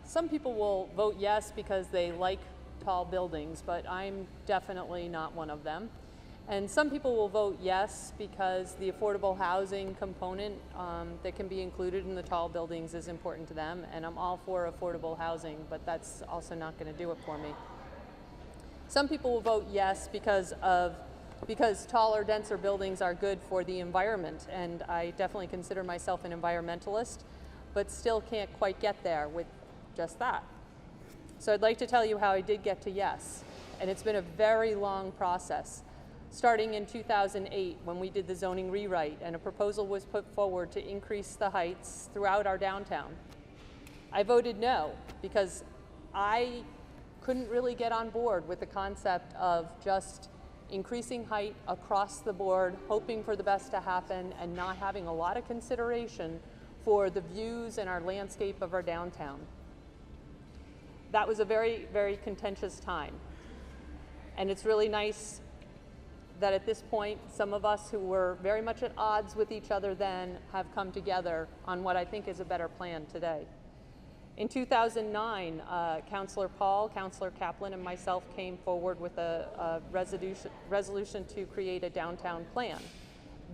Some people will vote yes because they like tall buildings, but I'm definitely not one of them. And some people will vote yes because the affordable housing component that can be included in the tall buildings is important to them, and I'm all for affordable housing, but that's also not going to do it for me. Some people will vote yes because taller, denser buildings are good for the environment, and I definitely consider myself an environmentalist, but still can't quite get there with just that. So I'd like to tell you how I did get to yes, and it's been a very long process. Starting in 2008 when we did the zoning rewrite and a proposal was put forward to increase the heights throughout our downtown. I voted no because I couldn't really get on board with the concept of just increasing height across the board, hoping for the best to happen and not having a lot of consideration for the views and our landscape of our downtown. That was a very, very contentious time. And it's really nice that at this point, some of us who were very much at odds with each other then have come together on what I think is a better plan today. In 2009, Councilor Paul, Councilor Kaplan, and myself came forward with a resolution to create a downtown plan.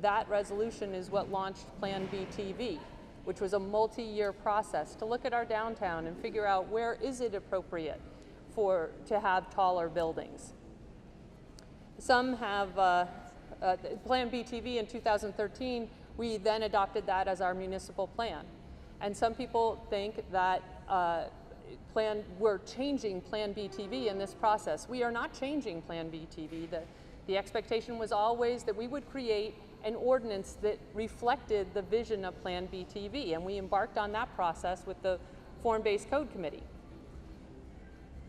That resolution is what launched Plan BTV, which was a multi-year process to look at our downtown and figure out where is it appropriate to have taller buildings. Some have Plan BTV in 2013, we then adopted that as our municipal plan. And some people think that we're changing Plan BTV in this process. We are not changing Plan BTV. The expectation was always that we would create an ordinance that reflected the vision of Plan BTV, and we embarked on that process with the Form-Based Code Committee.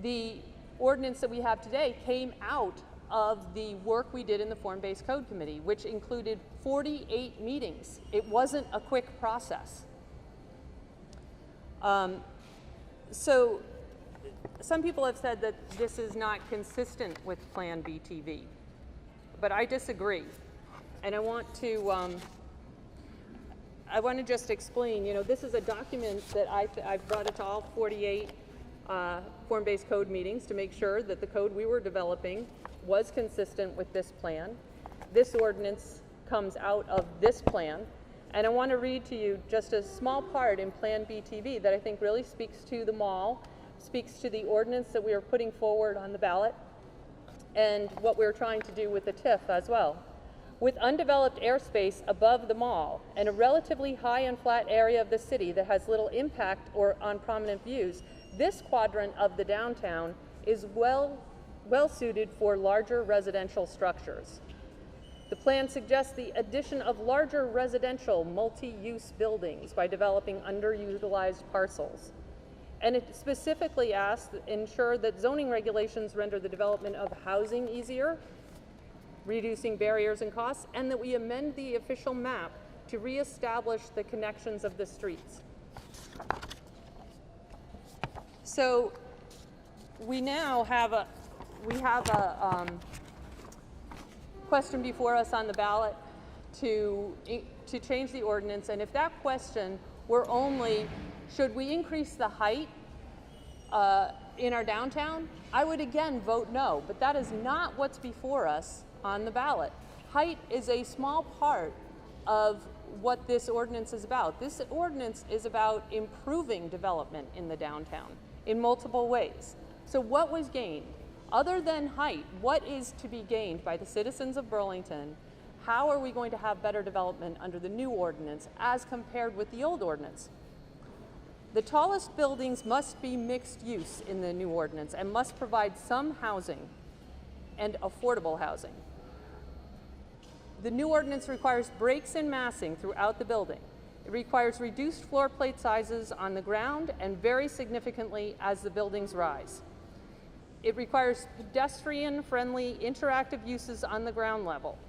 The ordinance that we have today came out of the work we did in the Form-Based Code Committee, which included 48 meetings. It wasn't a quick process. So some people have said that this is not consistent with Plan BTV, but I disagree. And I want to just explain, this is a document that I've brought it to all 48 form-based code meetings to make sure that the code we were developing was consistent with this plan. This ordinance comes out of this plan. And I want to read to you just a small part in Plan BTV that I think really speaks to the mall, speaks to the ordinance that we are putting forward on the ballot, and what we're trying to do with the TIF as well. With undeveloped airspace above the mall and a relatively high and flat area of the city that has little impact on prominent views, this quadrant of the downtown is well suited for larger residential structures. The plan suggests the addition of larger residential multi-use buildings by developing underutilized parcels. And it specifically asks to ensure that zoning regulations render the development of housing easier, reducing barriers and costs, and that we amend the official map to reestablish the connections of the streets. So we now have a question before us on the ballot to change the ordinance, and if that question were only, should we increase the height in our downtown, I would again vote no, but that is not what's before us on the ballot. Height is a small part of what this ordinance is about. This ordinance is about improving development in the downtown in multiple ways. So what was gained? Other than height, what is to be gained by the citizens of Burlington? How are we going to have better development under the new ordinance as compared with the old ordinance? The tallest buildings must be mixed use in the new ordinance and must provide some housing and affordable housing. The new ordinance requires breaks in massing throughout the building. It requires reduced floor plate sizes on the ground and very significantly as the buildings rise. It requires pedestrian-friendly interactive uses on the ground level.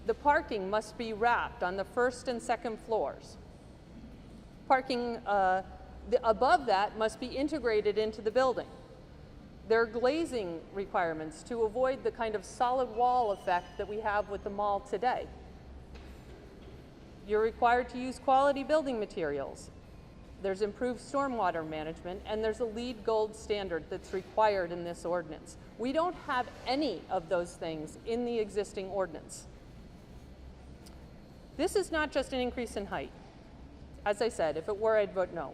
The parking must be wrapped on the first and second floors. Parking above that must be integrated into the building. There are glazing requirements to avoid the kind of solid wall effect that we have with the mall today. You're required to use quality building materials. there's improved stormwater management, and there's a LEED Gold standard that's required in this ordinance. We don't have any of those things in the existing ordinance. This is not just an increase in height. As I said, if it were, I'd vote no.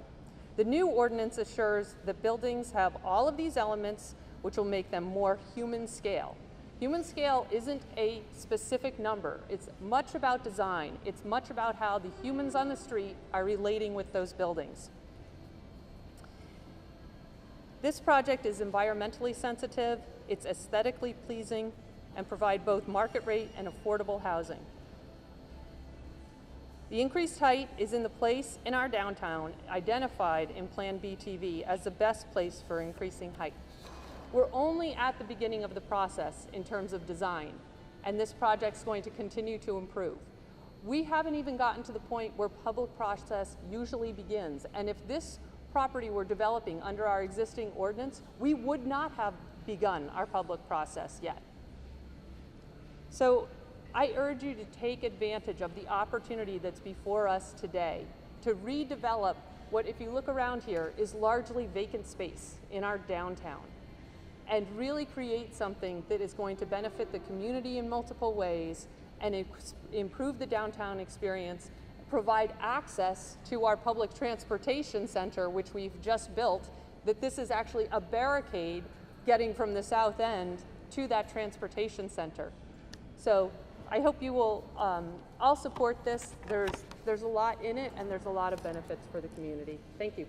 The new ordinance assures that buildings have all of these elements which will make them more human scale. Human scale isn't a specific number. It's much about design. It's much about how the humans on the street are relating with those buildings. This project is environmentally sensitive, it's aesthetically pleasing, and provide both market rate and affordable housing. The increased height is in the place in our downtown identified in Plan BTV as the best place for increasing height. We're only at the beginning of the process in terms of design, and this project's going to continue to improve. We haven't even gotten to the point where public process usually begins, and if this property were developing under our existing ordinance, we would not have begun our public process yet. So I urge you to take advantage of the opportunity that's before us today to redevelop what, if you look around here, is largely vacant space in our downtown, and really create something that is going to benefit the community in multiple ways and improve the downtown experience, provide access to our public transportation center, which we've just built, that this is actually a barricade getting from the south end to that transportation center. So I hope you will all support this. There's a lot in it, and there's a lot of benefits for the community. Thank you.